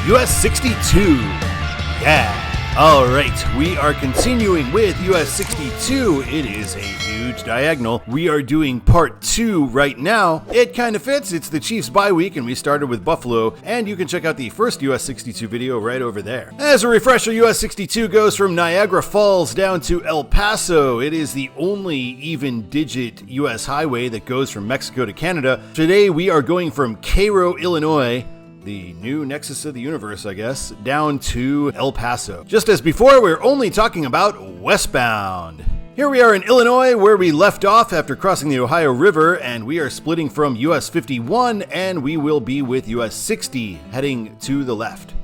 US 62. Yeah. All right, we are continuing with US 62. It is a huge diagonal. We are doing part 2 right now. It kind of fits. It's the Chiefs bye week, and we started with Buffalo, and you can check out the first US 62 video right over there. As a refresher, US 62 goes from Niagara Falls down to El Paso. It is the only even-digit US highway that goes from Mexico to Canada. Today, we are going from Cairo, Illinois, the new nexus of the universe, I guess, down to El Paso. Just as before, we're only talking about Westbound. Here we are in Illinois, where we left off after crossing the Ohio River, and we are splitting from US 51, and we will be with US 60, heading to the left.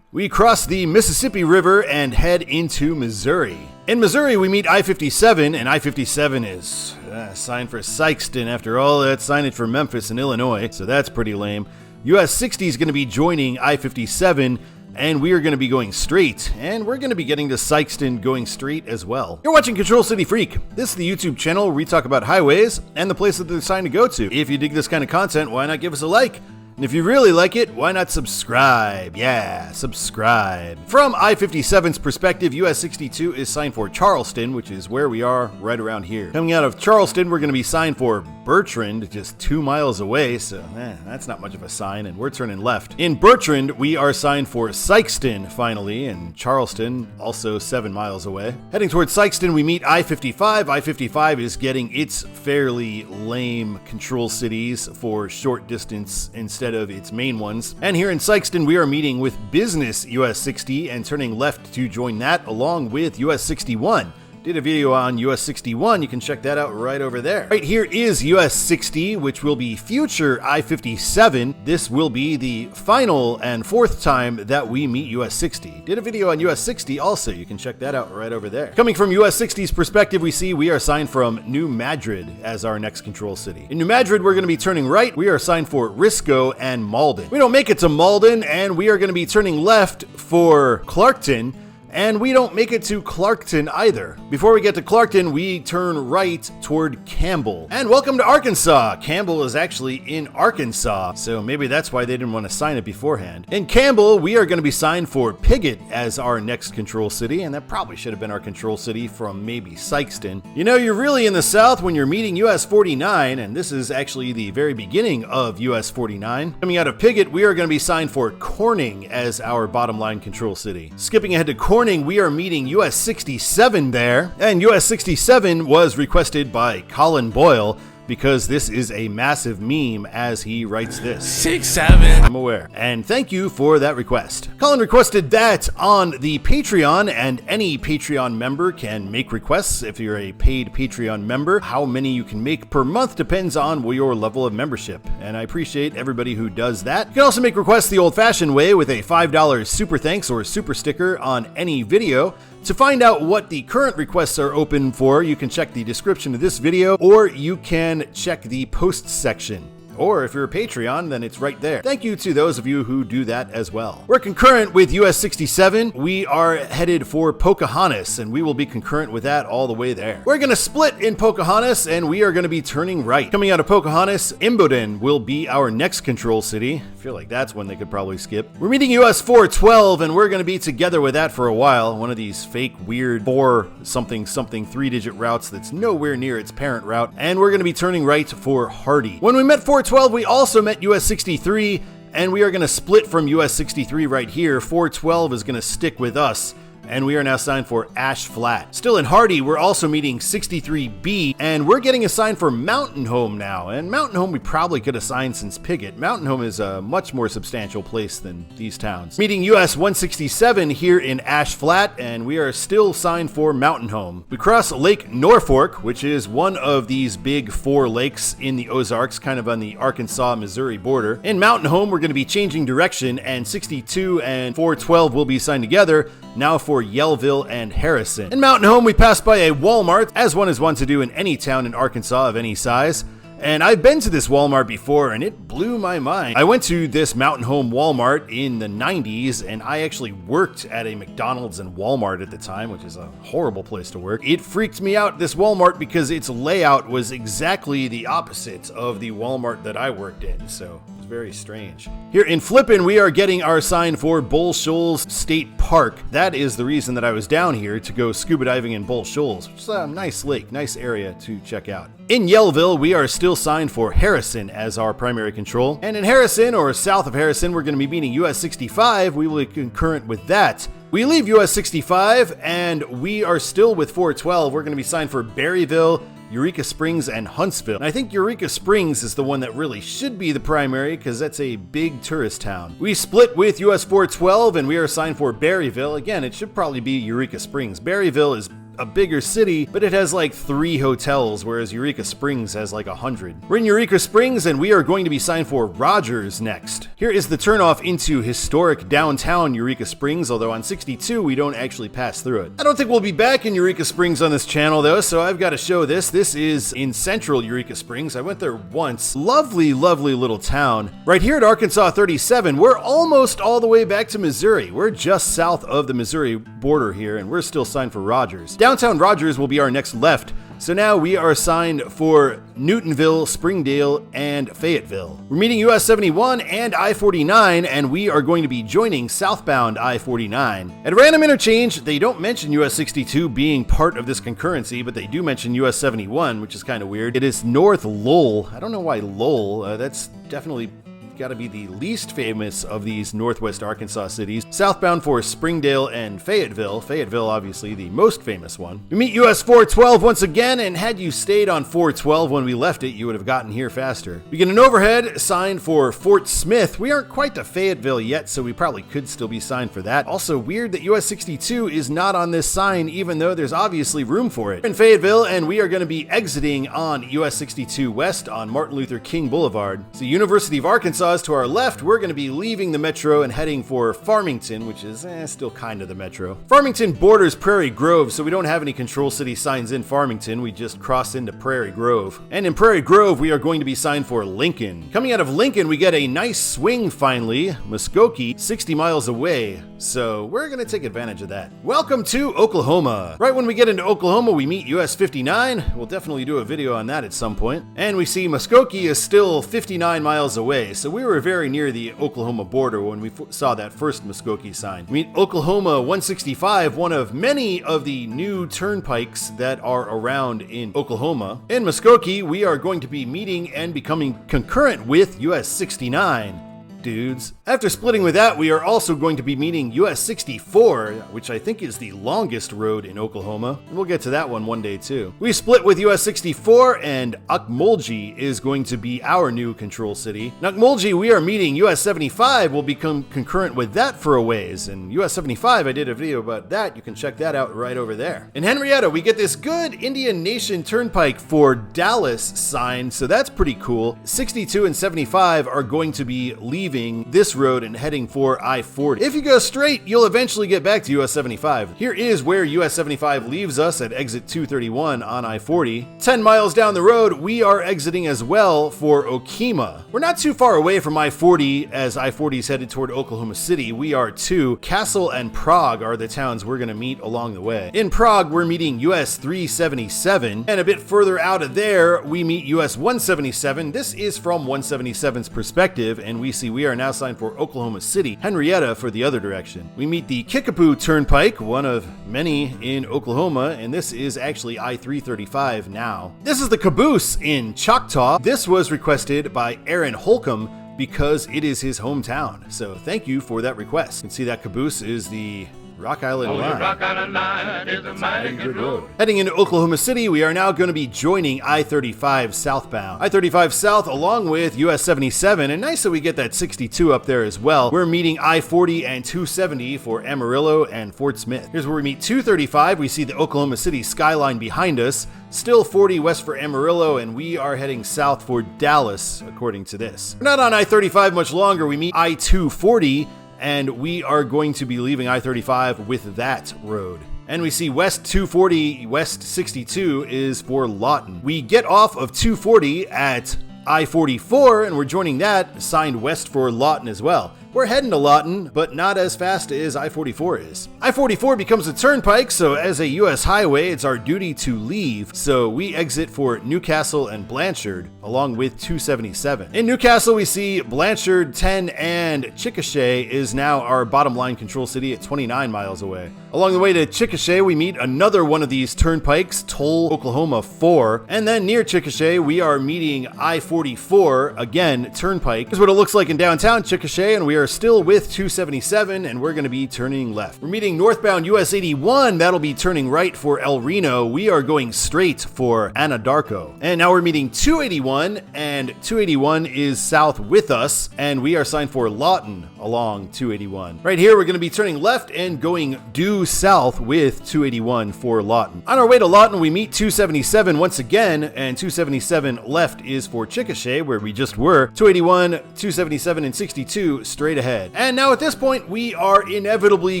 We cross the Mississippi River and head into Missouri. In Missouri, we meet I-57, and I-57 is a sign for Sikeston after all that signage for Memphis and Illinois, so that's pretty lame. US 60 is going to be joining I-57, and we are going to be going straight, and we're going to be getting to Sikeston going straight as well. You're watching Control City Freak. This is the YouTube channel where we talk about highways and the places they're designed to go to. If you dig this kind of content, why not give us a like? And if you really like it, why not subscribe? Yeah, subscribe. From I-57's perspective, US 62 is signed for Charleston, which is where we are right around here. Coming out of Charleston, we're going to be signed for Bertrand, just 2 miles away, so that's not much of a sign, and we're turning left. In Bertrand, we are signed for Sikeston, finally, and Charleston, also 7 miles away. Heading towards Sikeston, we meet I-55. I-55 is getting its fairly lame control cities for short distance instead of its main ones. And here in Sikeston, we are meeting with Business US 60 and turning left to join that along with US 61. Did a video on US 61, you can check that out right over there. Right here is US 60, which will be future I-57. This will be the final and 4th time that we meet US 60. Did a video on US 60 also, you can check that out right over there. Coming from US 60's perspective, we see we are signed from New Madrid as our next control city. In New Madrid, we're going to be turning right. We are signed for Risco and Malden. We don't make it to Malden, and we are going to be turning left for Clarkton. And we don't make it to Clarkton either. Before we get to Clarkton, we turn right toward Campbell. And welcome to Arkansas. Campbell is actually in Arkansas, so maybe that's why they didn't want to sign it beforehand. In Campbell, we are going to be signed for Piggott as our next control city, and that probably should have been our control city from maybe Sikeston. You know, you're really in the South when you're meeting US 49, and this is actually the very beginning of US 49. Coming out of Piggott, we are going to be signed for Corning as our bottom line control city. Skipping ahead to Corning, we are meeting US 67 there, and US 67 was requested by Colin Boyle because this is a massive meme as he writes this. 6-7. I'm aware. And thank you for that request. Colin requested that on the Patreon, and any Patreon member can make requests if you're a paid Patreon member. How many you can make per month depends on your level of membership, and I appreciate everybody who does that. You can also make requests the old-fashioned way with a $5 super thanks or super sticker on any video. To find out what the current requests are open for, you can check the description of this video, or you can check the posts section. Or if you're a Patreon, then it's right there. Thank you to those of you who do that as well. We're concurrent with US 67. We are headed for Pocahontas, and we will be concurrent with that all the way there. We're going to split in Pocahontas, and we are going to be turning right. Coming out of Pocahontas, Imboden will be our next control city. I feel like that's one they could probably skip. We're meeting US 412, and we're going to be together with that for a while. One of these fake, weird 4-something 3-digit routes that's nowhere near its parent route. And we're going to be turning right for Hardy. When we met 412, we also met US 63, and we are going to split from US 63 right here. 412 is going to stick with us, and we are now signed for Ash Flat. Still in Hardy, we're also meeting 63B, and we're getting assigned for Mountain Home now. And Mountain Home we probably could assign since Piggott. Mountain Home is a much more substantial place than these towns. Meeting US 167 here in Ash Flat, and we are still signed for Mountain Home. We cross Lake Norfolk, which is one of these big 4 lakes in the Ozarks, kind of on the Arkansas-Missouri border. In Mountain Home, we're going to be changing direction, and 62 and 412 will be signed together, now for Yellville and Harrison. In Mountain Home, we pass by a Walmart, as one is wont to do in any town in Arkansas of any size. And I've been to this Walmart before, and it blew my mind. I went to this Mountain Home Walmart in the 90s, and I actually worked at a McDonald's and Walmart at the time, which is a horrible place to work. It freaked me out, this Walmart, because its layout was exactly the opposite of the Walmart that I worked in, so it was very strange. Here in Flippin, we are getting our sign for Bull Shoals State Park. That is the reason that I was down here, to go scuba diving in Bull Shoals, which is a nice lake, nice area to check out. In Yellville, we are still signed for Harrison as our primary control. And in Harrison, or south of Harrison, we're going to be meeting US 65. We will be concurrent with that. We leave US 65, and we are still with 412. We're going to be signed for Berryville, Eureka Springs, and Huntsville. And I think Eureka Springs is the one that really should be the primary, because that's a big tourist town. We split with US 412, and we are signed for Berryville. Again, it should probably be Eureka Springs. Berryville is a bigger city, but it has like 3 hotels, whereas Eureka Springs has like 100. We're in Eureka Springs, and we are going to be signed for Rogers next. Here is the turnoff into historic downtown Eureka Springs, although on 62 we don't actually pass through it. I don't think we'll be back in Eureka Springs on this channel though, so I've got to show this. This is in central Eureka Springs. I went there once. Lovely, lovely little town. Right here at Arkansas 37, we're almost all the way back to Missouri. We're just south of the Missouri border here, and we're still signed for Rogers. Downtown Rogers will be our next left, so now we are signed for Newtonville, Springdale, and Fayetteville. We're meeting US 71 and I-49, and we are going to be joining southbound I-49. At random interchange, they don't mention US 62 being part of this concurrency, but they do mention US 71, which is kind of weird. It is North Lowell. I don't know why Lowell. That's definitely got to be the least famous of these northwest Arkansas cities. Southbound for Springdale and Fayetteville. Fayetteville, obviously, the most famous one. We meet US 412 once again, and had you stayed on 412 when we left it, you would have gotten here faster. We get an overhead sign for Fort Smith. We aren't quite to Fayetteville yet, so we probably could still be signed for that. Also, weird that US 62 is not on this sign, even though there's obviously room for it. We're in Fayetteville, and we are going to be exiting on US 62 West on Martin Luther King Boulevard. So University of Arkansas is to our left. We're going to be leaving the metro and heading for Farmington, which is still kind of the metro. Farmington borders Prairie Grove, so we don't have any control city signs in Farmington. We just cross into Prairie Grove. And in Prairie Grove, we are going to be signed for Lincoln. Coming out of Lincoln, we get a nice swing finally. Muskogee, 60 miles away. So we're going to take advantage of that. Welcome to Oklahoma. Right when we get into Oklahoma, we meet US 59. We'll definitely do a video on that at some point. And we see Muskogee is still 59 miles away. So we were very near the Oklahoma border when we saw that first Muskogee sign. We meet Oklahoma 165, one of many of the new turnpikes that are around in Oklahoma. In Muskogee, we are going to be meeting and becoming concurrent with US 69. Dudes. After splitting with that, we are also going to be meeting US 64, which I think is the longest road in Oklahoma. And we'll get to that one day too. We split with US 64, and Okmulgee is going to be our new control city. In Okmulgee, we are meeting US 75. We'll become concurrent with that for a ways. And US 75, I did a video about that. You can check that out right over there. In Henrietta, we get this good Indian Nation Turnpike for Dallas sign, so that's pretty cool. 62 and 75 are going to be leaving this road and heading for I-40. If you go straight, you'll eventually get back to US 75. Here is where US 75 leaves us at exit 231 on I-40. 10 miles down the road, we are exiting as well for Okemah. We're not too far away from I-40 as I-40 is headed toward Oklahoma City. We are too. Castle and Prague are the towns we're going to meet along the way. In Prague, we're meeting US 377, and a bit further out of there, we meet US 177. This is from 177's perspective, and we see we are now signed for Oklahoma City, Henrietta for the other direction. We meet the Kickapoo Turnpike, one of many in Oklahoma, and this is actually I-335 now. This is the Caboose in Choctaw. This was requested by Aaron Holcomb because it is his hometown. So thank you for that request. You can see that Caboose is the Rock Island Line. Rock Island Line is a mighty good road. Heading into Oklahoma City, we are now going to be joining I-35 southbound. I-35 south along with US 77, and nice that we get that 62 up there as well. We're meeting I-40 and 270 for Amarillo and Fort Smith. Here's where we meet 235. We see the Oklahoma City skyline behind us. Still 40 west for Amarillo, and we are heading south for Dallas, according to this. We're not on I-35 much longer. We meet I-240, and we are going to be leaving I-35 with that road. And we see West 240, West 62 is for Lawton. We get off of 240 at I-44, and we're joining that, signed west for Lawton as well. We're heading to Lawton, but not as fast as I-44 is. I-44 becomes a turnpike, so as a U.S. highway, it's our duty to leave. So we exit for Newcastle and Blanchard. along with 277. In Newcastle, we see Blanchard, 10, and Chickasha is now our bottom line control city at 29 miles away. Along the way to Chickasha, we meet another one of these turnpikes, Toll, Oklahoma 4, and then near Chickasha, we are meeting I-44, again, turnpike. This is what it looks like in downtown Chickasha, and we are still with 277, and we're going to be turning left. We're meeting northbound US 81, that'll be turning right for El Reno. We are going straight for Anadarko. And now we're meeting 281, and 281 is south with us, and we are signed for Lawton along 281. Right here, we're going to be turning left and going due south with 281 for Lawton. On our way to Lawton, we meet 277 once again, and 277 left is for Chickasha, where we just were. 281, 277, and 62 straight ahead. And now at this point, we are inevitably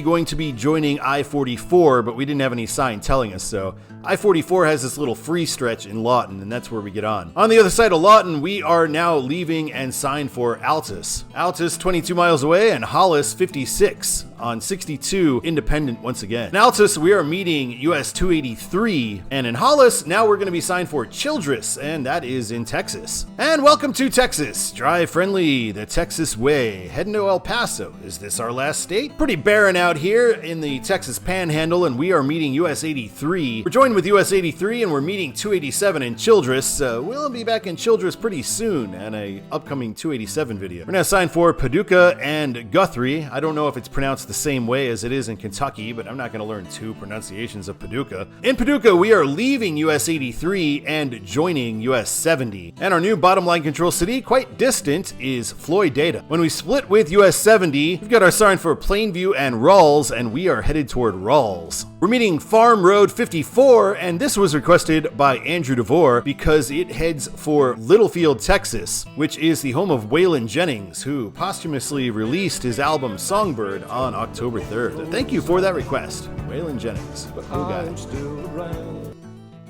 going to be joining I-44, but we didn't have any sign telling us so. I-44 has this little free stretch in Lawton, and that's where we get on. On the other side of Lawton, we are now leaving and signed for Altus. Altus, 22 miles away, and Hollis, 56 on 62 Independent once again. In Altus, we are meeting US 283, and in Hollis, now we're going to be signed for Childress, and that is in Texas. And welcome to Texas. Drive friendly, the Texas way. Heading to El Paso. Is this our last state? Pretty barren out here in the Texas Panhandle, and we are meeting US 83. We're joined with US 83, and we're meeting 287 in Childress. We'll be back in Childress pretty soon, and a upcoming 287 video. We're now signed for Paducah and Guthrie. I don't know if it's pronounced the same way as it is in Kentucky, but I'm not going to learn two pronunciations of Paducah. In Paducah, we are leaving US 83 and joining US 70. And our new bottom line control city, quite distant, is Floydada. When we split with US 70, we've got our sign for Plainview and Rawls, and we are headed toward Rawls. We're meeting Farm Road 54, and this was requested by Andrew DeVore because it heads for Littlefield, Texas, which is the home of Waylon Jennings, who posthumously released his album Songbird on October 3rd. So thank you for that request, Waylon Jennings. Cool guy.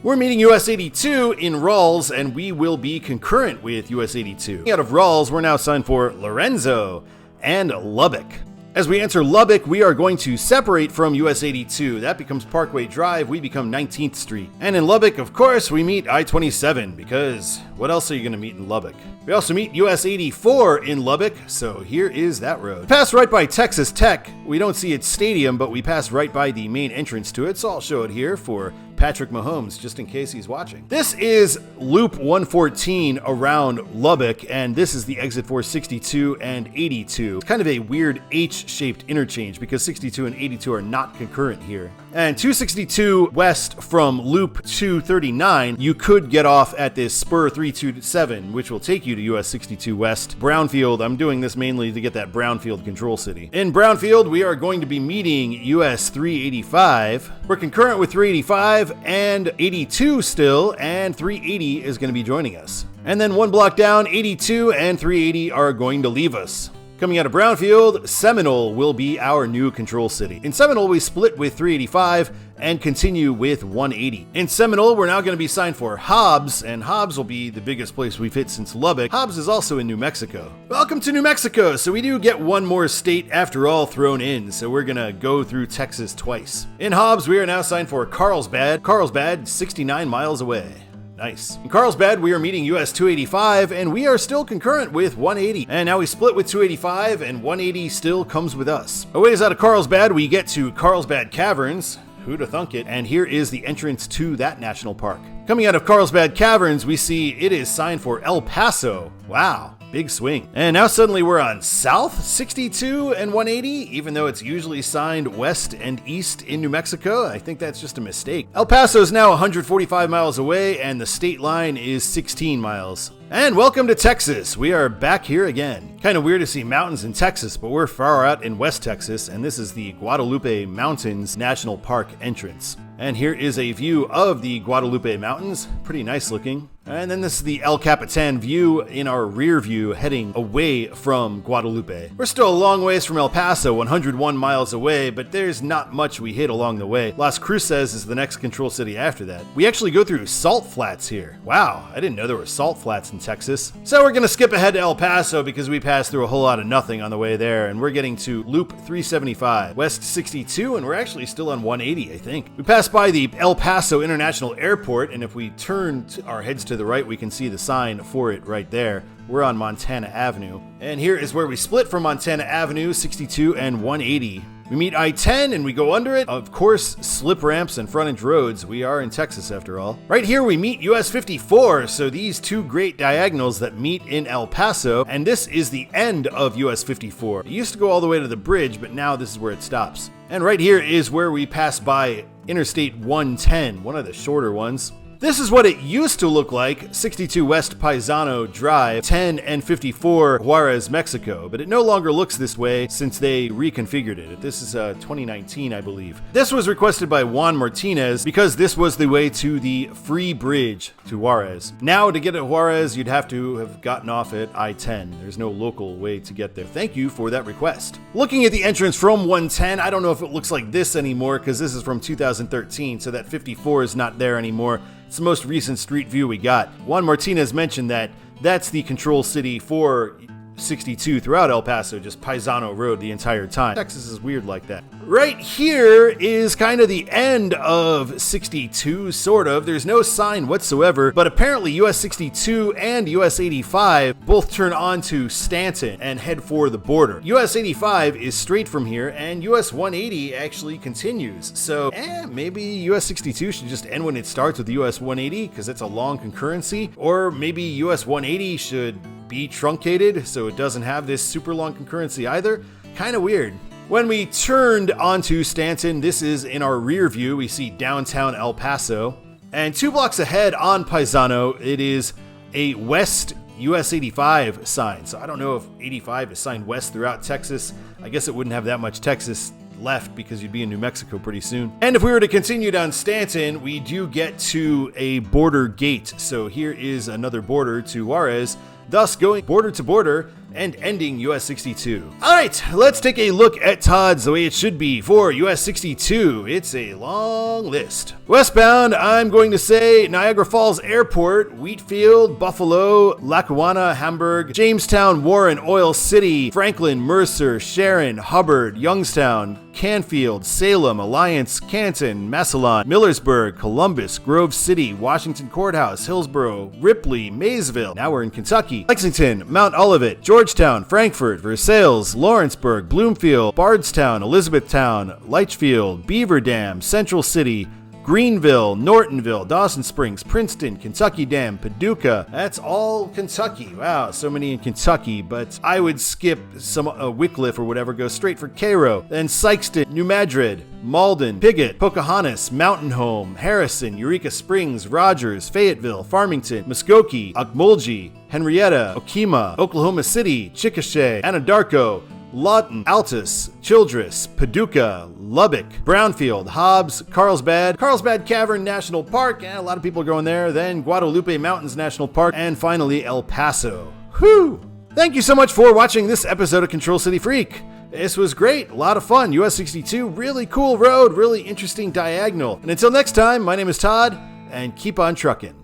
We're meeting US 82 in Rawls, and we will be concurrent with US 82. Out of Rawls, we're now signed for Lorenzo and Lubbock. As we enter Lubbock, we are going to separate from US 82. That becomes Parkway Drive, we become 19th Street. And in Lubbock, of course, we meet I-27, because what else are you going to meet in Lubbock? We also meet US 84 in Lubbock, so here is that road. We pass right by Texas Tech. We don't see its stadium, but we pass right by the main entrance to it, so I'll show it here for Patrick Mahomes, just in case he's watching. This is Loop 114 around Lubbock, and this is the exit for 62 and 82. It's kind of a weird H-shaped interchange because 62 and 82 are not concurrent here. And 262 west from Loop 239, you could get off at this Spur 327, which will take you to US 62 West. Brownfield, I'm doing this mainly to get that Brownfield control city. In Brownfield, we are going to be meeting US 385. We're concurrent with 385 and 82 still, and 380 is going to be joining us. And then one block down, 82 and 380 are going to leave us. Coming out of Brownfield, Seminole will be our new control city. In Seminole, we split with 385 and continue with 180. In Seminole, we're now going to be signed for Hobbs, and Hobbs will be the biggest place we've hit since Lubbock. Hobbs is also in New Mexico. Welcome to New Mexico! So we do get one more state after all thrown in, so we're going to go through Texas twice. In Hobbs, we are now signed for Carlsbad. Carlsbad, 69 miles away. Nice. In Carlsbad, we are meeting US 285, and we are still concurrent with 180. And now we split with 285, and 180 still comes with us. A ways out of Carlsbad, we get to Carlsbad Caverns. Who'da thunk it? And here is the entrance to that national park. Coming out of Carlsbad Caverns, we see it is signed for El Paso. Wow. Big swing. And now suddenly we're on South 62 and 180, even though it's usually signed west and east in New Mexico. I think that's just a mistake. El Paso is now 145 miles away, and the state line is 16 miles. And welcome to Texas. We are back here again. Kind of weird to see mountains in Texas, but we're far out in West Texas, and this is the Guadalupe Mountains National Park entrance. And here is a view of the Guadalupe Mountains. Pretty nice looking. And then this is the El Capitan view in our rear view heading away from Guadalupe. We're still a long ways from El Paso, 101 miles away, but there's not much we hit along the way. Las Cruces is the next control city after that. We actually go through salt flats here. Wow, I didn't know there were salt flats in Texas. So we're going to skip ahead to El Paso because we passed through a whole lot of nothing on the way there, and we're getting to Loop 375, West 62, and we're actually still on 180, I think. We passed by the El Paso International Airport, and if we turn our heads to to the right, we can see the sign for it right there. We're on Montana Avenue. And here is where we split from Montana Avenue, 62 and 180. We meet I-10 and we go under it. Of course, slip ramps and frontage roads. We are in Texas after all. Right here we meet US 54, so these two great diagonals that meet in El Paso, and this is the end of US 54. It used to go all the way to the bridge, but now this is where it stops. And right here is where we pass by Interstate 110, one of the shorter ones. This is what it used to look like, 62 West Paisano Drive, 10 and 54 Juarez, Mexico, but it no longer looks this way since they reconfigured it. This is 2019, I believe. This was requested by Juan Martinez because this was the way to the free bridge to Juarez. Now to get to Juarez, you'd have to have gotten off at I-10. There's no local way to get there. Thank you for that request. Looking at the entrance from 110, I don't know if it looks like this anymore because this is from 2013, so that 54 is not there anymore. It's the most recent street view we got. Juan Martinez mentioned that that's the control city for 62 throughout El Paso, just Paisano Road the entire time. Texas is weird like that. Right here is kind of the end of 62, sort of. There's no sign whatsoever, but apparently US 62 and US 85 both turn onto Stanton and head for the border. US 85 is straight from here, and US 180 actually continues. So, maybe US 62 should just end when it starts with US 180, because it's a long concurrency. Or maybe US 180 should be truncated so it doesn't have this super long concurrency either. Kind of weird. When we turned onto Stanton, this is in our rear view. We see downtown El Paso. And 2 blocks ahead on Paisano, it is a West US 85 sign. So I don't know if 85 is signed west throughout Texas. I guess it wouldn't have that much Texas left because you'd be in New Mexico pretty soon. And if we were to continue down Stanton, we do get to a border gate. So here is another border to Juarez, thus going border to border and ending US 62. All right, let's take a look at Todd's the way it should be for US 62. It's a long list. Westbound, I'm going to say Niagara Falls Airport, Wheatfield, Buffalo, Lackawanna, Hamburg, Jamestown, Warren, Oil City, Franklin, Mercer, Sharon, Hubbard, Youngstown, Canfield, Salem, Alliance, Canton, Massillon, Millersburg, Columbus, Grove City, Washington Courthouse, Hillsborough, Ripley, Maysville. Now we're in Kentucky. Lexington, Mount Olivet, Georgetown, Frankfort, Versailles, Lawrenceburg, Bloomfield, Bardstown, Elizabethtown, Litchfield, Beaver Dam, Central City, Greenville, Nortonville, Dawson Springs, Princeton, Kentucky Dam, Paducah. That's all Kentucky. Wow, so many in Kentucky, but I would skip some Wickliffe or whatever, go straight for Cairo. Then Sykeston, New Madrid, Malden, Piggott, Pocahontas, Mountain Home, Harrison, Eureka Springs, Rogers, Fayetteville, Farmington, Muskogee, Okmulgee, Henrietta, Okemah, Oklahoma City, Chickasha, Anadarko, Lawton, Altus, Childress, Paducah, Lubbock, Brownfield, Hobbs, Carlsbad Cavern National Park, and a lot of people are going there, then Guadalupe Mountains National Park, and finally El Paso. Whew! Thank you so much for watching this episode of Control City Freak. This was great, a lot of fun. US 62, really cool road, really interesting diagonal. And until next time, my name is Todd, and keep on trucking.